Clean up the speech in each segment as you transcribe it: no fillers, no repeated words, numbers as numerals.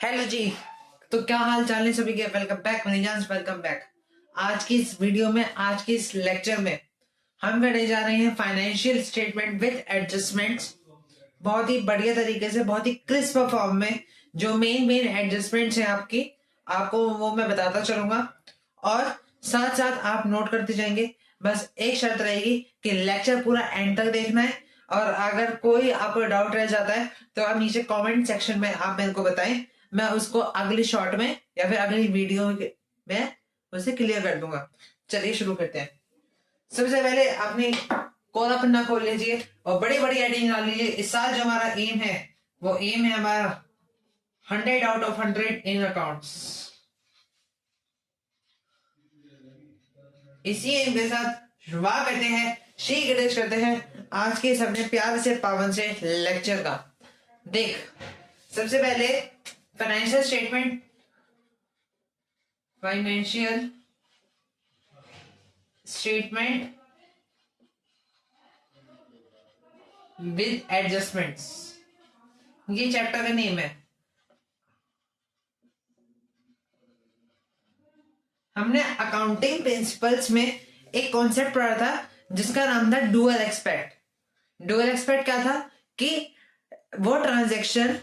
Hello जी। तो क्या हाल चाल है सभी के। वेलकम बैक मनीजान, वेलकम बैक। आज की इस वीडियो में, आज की इस लेक्चर में हम करने जा रहे हैं फाइनेंशियल स्टेटमेंट विद एडजस्टमेंट्स। बहुत ही बढ़िया तरीके से, बहुत ही क्रिस्प फॉर्म में जो मेन मेन एडजस्टमेंट्स हैं आपकी, आपको वो मैं बताता चलूंगा और साथ साथ आप नोट करते जाएंगे। बस एक शर्त रहेगी कि लेक्चर पूरा एंड तक देखना है और अगर कोई आपको डाउट रह जाता है तो आप नीचे कमेंट सेक्शन में आप मेरे को बताएं, मैं उसको अगली शॉर्ट में या फिर अगली वीडियो में उसे क्लियर कर दूंगा। चलिए शुरू करते हैं। सबसे पहले अपनी कोरा पन्ना खोल लीजिए और बड़ी बड़ी हेडिंग डाल लीजिए। इस साल जो हमारा एम है वो एम है हमारा 100 आउट ऑफ 100 इन अकाउंट्स। इसी एम के साथ शुरुआत करते हैं, शी गणेश करते हैं आज के सबने प्यार से पावन से लेक्चर का। देख, सबसे पहले financial statement, financial statement with adjustments, ये चैप्टर का नेम है। हमने अकाउंटिंग प्रिंसिपल्स में एक कॉन्सेप्ट पढ़ा था जिसका नाम था डुअल एक्सपेक्ट। डुअल एक्सपेक्ट क्या था कि वो ट्रांजैक्शन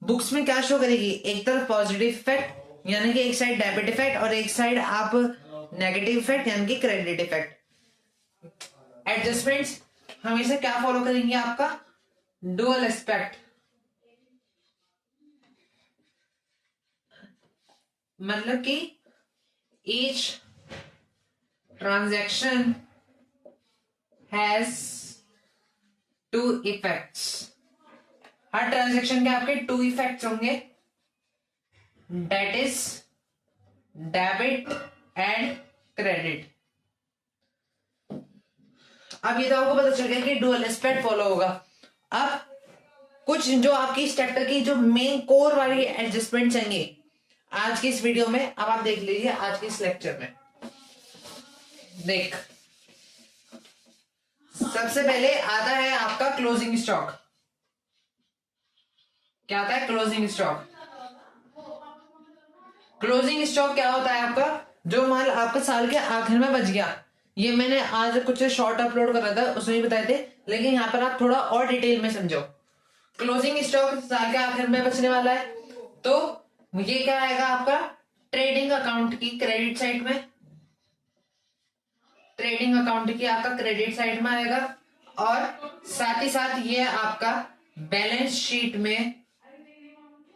बुक्स में क्या शो करेगी, एक तरफ पॉजिटिव इफेक्ट यानी कि एक साइड डेबिट इफेक्ट और एक साइड आप नेगेटिव इफेक्ट यानी कि क्रेडिट इफेक्ट। एडजस्टमेंट्स हमेशा क्या फॉलो करेंगे, आपका डुअल एक्सपेक्ट, मतलब कि each transaction has two effects। हर ट्रांजेक्शन के आपके टू इफेक्ट्स होंगे, that is debit and credit. अब ये तो आपको पता चल गया कि डुअल एस्पेक्ट फॉलो होगा। अब कुछ जो आपकी इस चैप्टर की जो मेन कोर वाली एडजस्टमेंट चाहिए आज की इस वीडियो में, अब आप देख लीजिए आज के इस लेक्चर में। देख, सबसे पहले आता है आपका क्लोजिंग स्टॉक। क्या आता है? Closing stock. क्लोजिंग स्टॉक क्या होता है आपका? जो माल आपका साल के आखिर में बच गया। ये मैंने आज कुछ शॉर्ट अपलोड करा था, उसमें भी बताए थे, लेकिन यहाँ पर आप थोड़ा और डिटेल में समझो। क्लोजिंग स्टॉक साल के आखिर में बचने वाला है, तो ये क्या आएगा आपका ट्रेडिंग अकाउंट की क्रेडिट साइड में। ट्रेडिंग अकाउंट की आपका क्रेडिट साइड में आएगा और साथ ही साथ ये आपका बैलेंस शीट में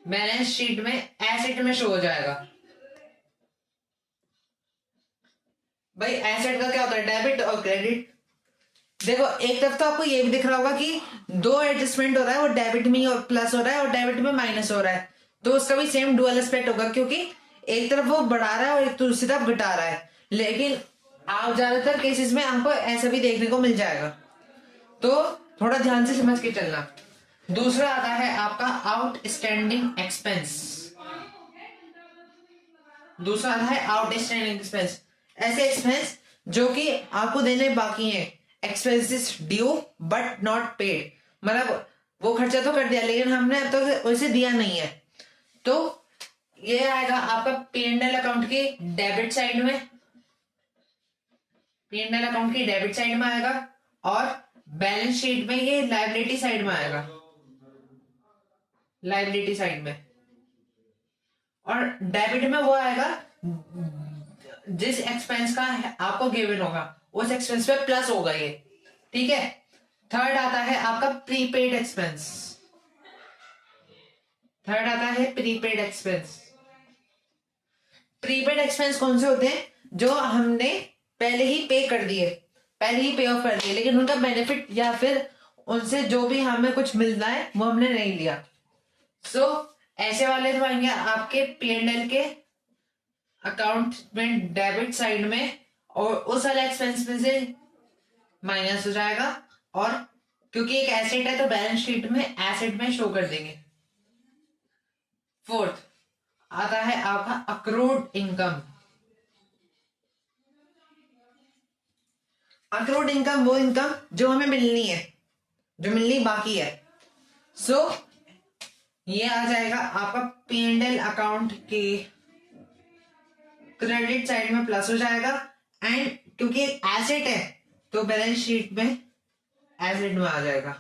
एसेट में शो हो जाएगा। भाई एसेट का क्या होता है? डेबिट और क्रेडिट। देखो, एक तरफ तो आपको ये भी दिख रहा होगा कि दो एडजस्टमेंट हो रहा है, वो डेबिट में और प्लस हो रहा है और डेबिट में माइनस हो रहा है, तो उसका भी सेम डुअल एस्पेक्ट होगा, क्योंकि एक तरफ वो बढ़ा रहा है और एक दूसरी तरफ घटा रहा है। लेकिन आप ज्यादातर केसेस में आपको ऐसा भी देखने को मिल जाएगा, तो थोड़ा ध्यान से समझ के चलना। दूसरा आता है आपका आउटस्टैंडिंग एक्सपेंस। दूसरा आता है आउटस्टैंडिंग एक्सपेंस, ऐसे एक्सपेंस जो कि आपको देने बाकी हैं, expenses due but not paid, मतलब वो खर्चा तो कर दिया लेकिन हमने अब तक वैसे दिया नहीं है। तो ये आएगा आपका P&L अकाउंट की डेबिट साइड में, P&L अकाउंट की डेबिट साइड में आएगा और बैलेंस शीट में ये लायबिलिटी साइड में आएगा, लायबिलिटी साइड में। और डेबिट में वो आएगा जिस एक्सपेंस का आपको गिवन होगा उस एक्सपेंस पे प्लस होगा ये, ठीक है। थर्ड आता है आपका प्रीपेड एक्सपेंस। थर्ड आता है प्रीपेड एक्सपेंस। प्रीपेड एक्सपेंस कौन से होते हैं? जो हमने पहले ही पे कर दिए, पहले ही पे ऑफ कर दिए, लेकिन उनका बेनिफिट या फिर उनसे जो भी हमें कुछ मिलना है वो हमने नहीं लिया। सो ऐसे वाले तो आएंगे आपके P&L के अकाउंट में डेबिट साइड में, और उस वाले एक्सपेंस में से माइनस हो जाएगा, और क्योंकि एक एसेट है तो बैलेंस शीट में एसेट में शो कर देंगे। फोर्थ आता है आपका अक्रूड इनकम। अक्रूड इनकम वो इनकम जो हमें मिलनी है, जो मिलनी बाकी है। सो ये आ जाएगा आपका P&L अकाउंट की क्रेडिट साइड में प्लस हो जाएगा, एंड क्योंकि एसेट है तो बैलेंस शीट में एसेट में आ जाएगा।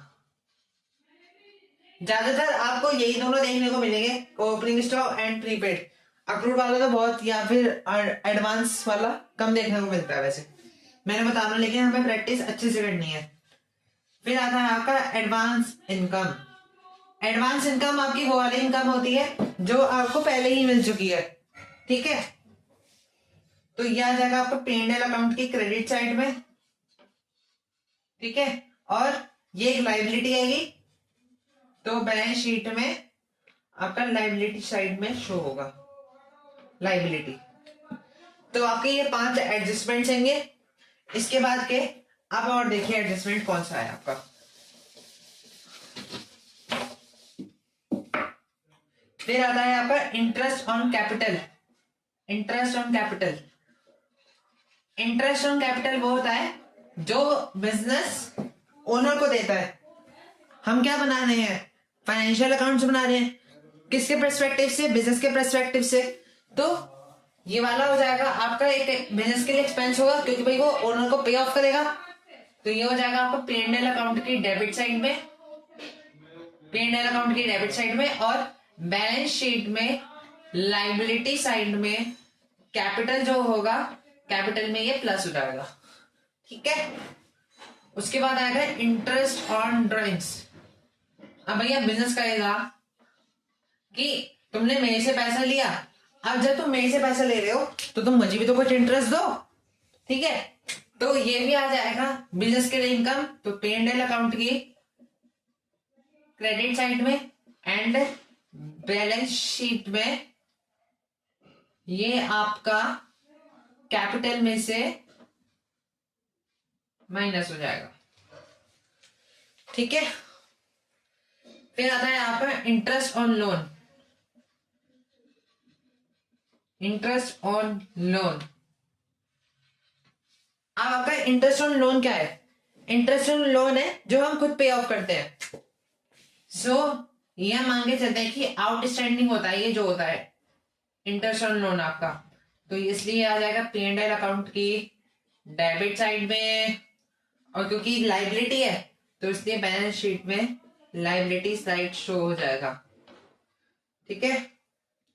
ज्यादातर आपको यही दोनों देखने को मिलेंगे, opening stock and prepaid. Accrued वाला तो बहुत, या फिर एडवांस वाला कम देखने को मिलता है वैसे, मैंने बताना, लेकिन हमें प्रैक्टिस अच्छे से करनी है। फिर आता है आपका एडवांस इनकम। एडवांस इनकम आपकी वो वाली इनकम होती है जो आपको पहले ही मिल चुकी है, ठीक है। तो ये आ जाएगा आपका P&L अकाउंट की क्रेडिट साइड में, ठीक है। और ये एक लाइबिलिटी आएगी, तो बैलेंस शीट में आपका लाइबिलिटी साइड में शो होगा लाइबिलिटी। तो आपके ये 5 एडजस्टमेंट्स होंगे। इसके बाद के अब और देखिए एडजस्टमेंट कौन सा है आपका। फिर आता है आपका interest on capital. Interest on capital, interest on capital वो होता है जो बिजनेस ओनर को देता है। हम क्या बना रहे हैं, फाइनेंशियल अकाउंट्स बना रहे हैं, किसके पर्सपेक्टिव से, बिजनेस के पर्सपेक्टिव से। तो ये वाला हो जाएगा आपका एक बिजनेस के लिए एक्सपेंस होगा, क्योंकि भाई वो ओनर को पे ऑफ करेगा। तो ये हो जाएगा आपका P&L अकाउंट की डेबिट साइड में, P&L अकाउंट की डेबिट साइड में। और बैलेंस शीट में लाइबिलिटी साइड में कैपिटल जो होगा, कैपिटल में ये प्लस हो जाएगा, ठीक है। उसके बाद आएगा इंटरेस्ट ऑन ड्रॉइंग्स। अब भैया बिजनेस करेगा कि तुमने मेरे से पैसा लिया, अब जब तुम मेरे से पैसा ले रहे हो तो तुम मुझे भी तो कुछ इंटरेस्ट दो, ठीक है। तो ये भी आ जाएगा बिजनेस के लिए इनकम। तो P&L अकाउंट की क्रेडिट साइड में एंड बैलेंस शीट में ये आपका कैपिटल में से माइनस हो जाएगा, ठीक है। फिर आता है आपका interest on loan. Interest on loan, अब आपका इंटरेस्ट ऑन लोन क्या है? इंटरेस्ट ऑन लोन है जो हम खुद पे ऑफ करते हैं। सो ये मान के चलते हैं कि आउटस्टैंडिंग होता है, ये जो होता है इंटरेस्ट ऑन लोन आपका, तो इसलिए आ जाएगा P&L अकाउंट की डेबिट साइड में। और क्योंकि लाइबिलिटी है तो इसलिए बैलेंस शीट में लाइबिलिटी साइड शो हो जाएगा, ठीक है।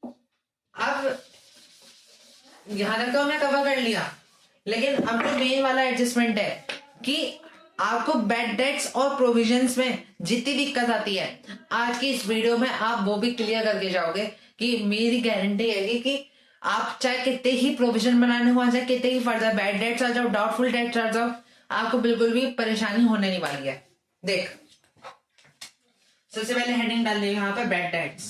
अब यहां तक तो हमने कवर कर लिया, लेकिन अब जो मेन वाला एडजस्टमेंट है कि आपको बैड डेट्स और प्रोविजंस में जितनी दिक्कत आती है, आज की इस वीडियो में आप वो भी क्लियर करके जाओगे। कि मेरी गारंटी है कि आप चाहे कितने ही प्रोविजन बनाने हो, चाहे कितने ही फर्दर बैड डेट्स आ जाओ, डाउटफुल डेट्स आ जाओ, आपको बिल्कुल भी परेशानी होने नहीं वाली है। देख, सबसे पहले हेडिंग डाल ली यहाँ पे bad debts,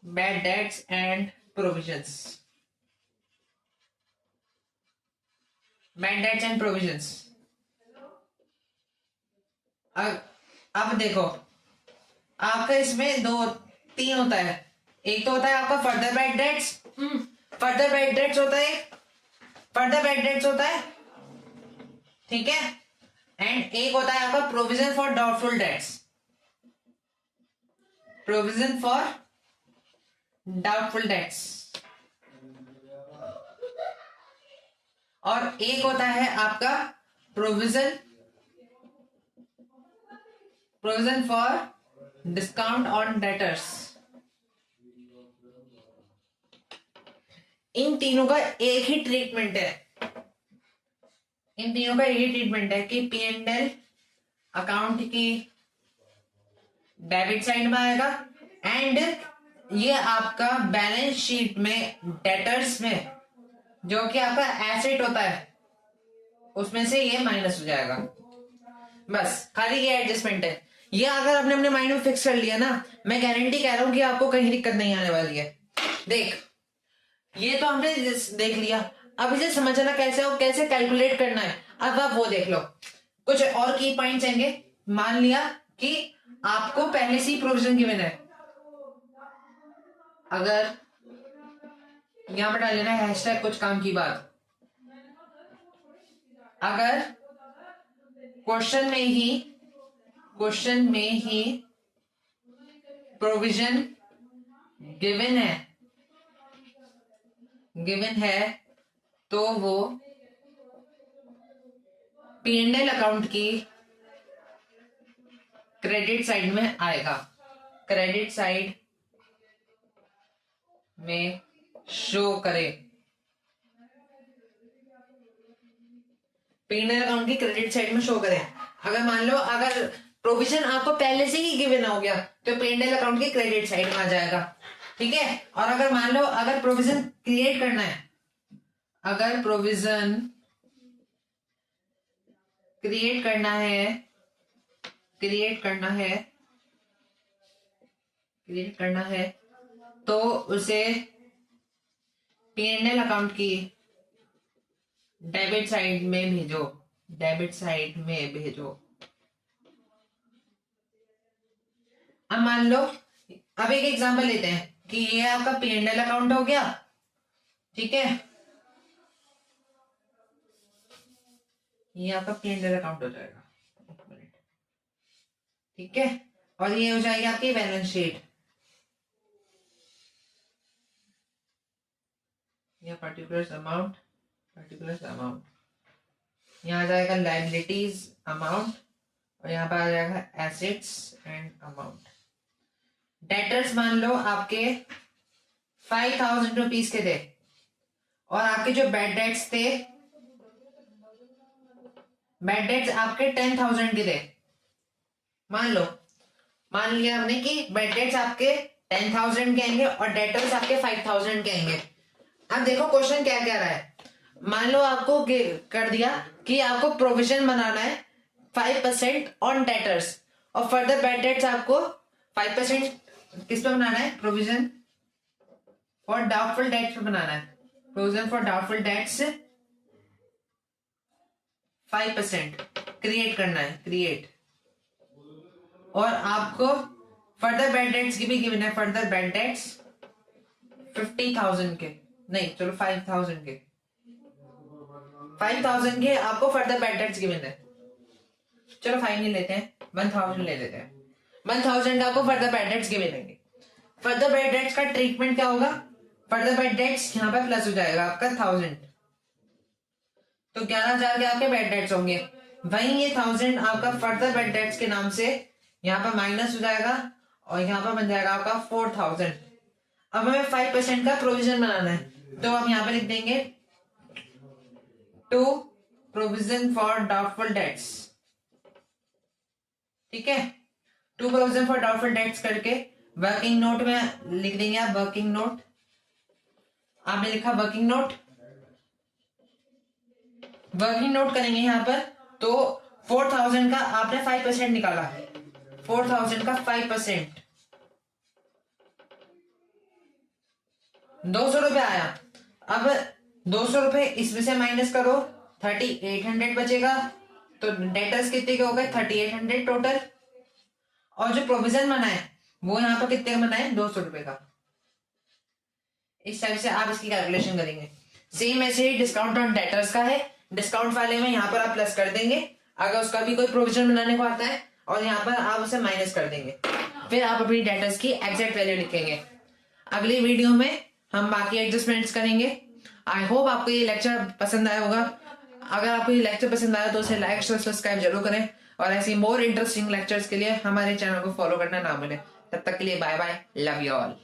bad debts and provisions, bad debts and provisions. अब देखो, आपका इसमें 2-3 होता है। एक तो होता है आपका further bad debts, further bad debts होता है, फर्दर बैड डेट्स होता है, ठीक है। एंड एक होता है आपका provision for doubtful debts, provision for doubtful debts. और एक होता है आपका provision for discount on debtors. इन तीनों का एक ही ट्रीटमेंट है, इन तीनों का एक ही ट्रीटमेंट है कि P&L अकाउंट की डेबिट साइड में आएगा एंड ये आपका बैलेंस शीट में डेटर्स में, जो कि आपका एसेट होता है, उसमें से ये माइनस हो जाएगा। बस खाली ये एडजस्टमेंट है। ये अगर आपने अपने माइंड में फिक्स कर लिया ना, मैं गारंटी कह रहा हूं कि आपको कहीं दिक्कत नहीं आने वाली है। देख, ये तो हमने देख लिया, अब इसे समझना कैसे और कैसे कैलकुलेट करना है, अब आप वो देख लो। कुछ और की पॉइंट्स आएंगे। मान लिया कि आपको पहले से ही प्रोविजन गिवन है, अगर यहां पर डाल लेना हैशटैग कुछ काम की बात, अगर क्वेश्चन में ही प्रोविजन गिवन है तो वो P&L अकाउंट की क्रेडिट साइड में आएगा, क्रेडिट साइड में शो करे। P&L अकाउंट की क्रेडिट साइड में शो करें। अगर मान लो अगर प्रोविजन आपको पहले से ही गिवन हो गया तो P&L अकाउंट की क्रेडिट साइड में आ जाएगा, ठीक है। और अगर मान लो अगर प्रोविजन क्रिएट करना है, अगर प्रोविजन क्रिएट करना है तो उसे P&L अकाउंट की डेबिट साइड में भेजो। अब मान लो, अब एक एग्जांपल लेते हैं कि ये आपका P&L अकाउंट हो गया, ठीक है, ये आपका P&L अकाउंट हो जाएगा, ठीक है। और ये हो जाएगी आपकी बैलेंस शीट, या पर्टिकुलर अमाउंट, यहाँ आ जाएगा लायबिलिटीज अमाउंट और यहाँ पर आ जाएगा एसेट्स एंड अमाउंट। डेटर्स मान लो आपके 5,000 रुपीज के थे और आपके जो बैड डेट्स थे, बैड डेट्स आपके 10,000 के थे। मान लिया हमने कि बैड डेट्स आपके 10,000 के आएंगे और डेटर्स आपके 5,000 के आएंगे। अब देखो क्वेश्चन क्या कह रहा है। मान लो आपको कर दिया कि आपको प्रोविजन बनाना है 5% ऑन डेटर्स और फर्दर बैड डेट्स आपको 5% किस पे बनाना है, प्रोविजन फॉर डाउटफुल डेट्स पे बनाना है। Provision for doubtful dates 5% create करना है, क्रिएट। और आपको फर्दर बैड डेट्स की भी गिवन है, फर्दर बैड डेट्स 50,000 के, नहीं चलो 5,000 के, 5,000 के आपको फर्दर बैड डेट्स गिवन है। चलो 5 नहीं लेते हैं, 1,000 ले लेते हैं। 1,000 आपको फर्दर बैड डेट्स गिवन देंगे। फर्दर बैड डेट्स का ट्रीटमेंट क्या होगा, फर्दर बैड डेट्स यहाँ पर प्लस हो जाएगा आपका 1,000, तो 11,000 के आपके बैड डेट्स होंगे। वहीं ये 1,000 आपका फर्दर बैड डेट्स के नाम से यहाँ पर माइनस हो जाएगा और यहाँ पर बन जाएगा आपका 4,000। अब हमें 5% का प्रोविजन बनाना है तो हम यहाँ पर लिख देंगे to provision for doubtful debts, ठीक है। To provision for doubtful debts करके वर्किंग नोट में लिख देंगे आप, वर्किंग नोट, आपने लिखा वर्किंग नोट, वर्किंग नोट करेंगे यहाँ पर। तो 4,000 का आपने 5% निकाला, 4,000 का 5% 200 रुपए आया। अब 200 रुपए इसमें से माइनस करो, 3,800 बचेगा। तो डेटर्स कितने के हो गए, 3,800 टोटल। और जो प्रोविजन बना है वो यहाँ पर कितने का बना है, 200 रुपए का। इस टाइप से आप इसकी कैलकुलेशन करेंगे। सेम ऐसे ही डिस्काउंट ऑन डेटर्स का है, डिस्काउंट वाले में यहाँ पर आप प्लस कर देंगे अगर उसका भी कोई प्रोविजन बनाने को आता है, और यहाँ पर आप उसे माइनस कर देंगे, फिर आप अपनी डेटर्स की एग्जैक्ट वैल्यू लिखेंगे। अगली वीडियो में हम बाकी एडजस्टमेंट्स करेंगे। आई होप आपको ये लेक्चर पसंद आया होगा। अगर आपको ये लेक्चर पसंद आया तो उसे लाइक और सब्सक्राइब जरूर करें, और ऐसी मोर इंटरेस्टिंग लेक्चर्स के लिए हमारे चैनल को फॉलो करना ना भूलें। तब तक के लिए bye bye, love you all.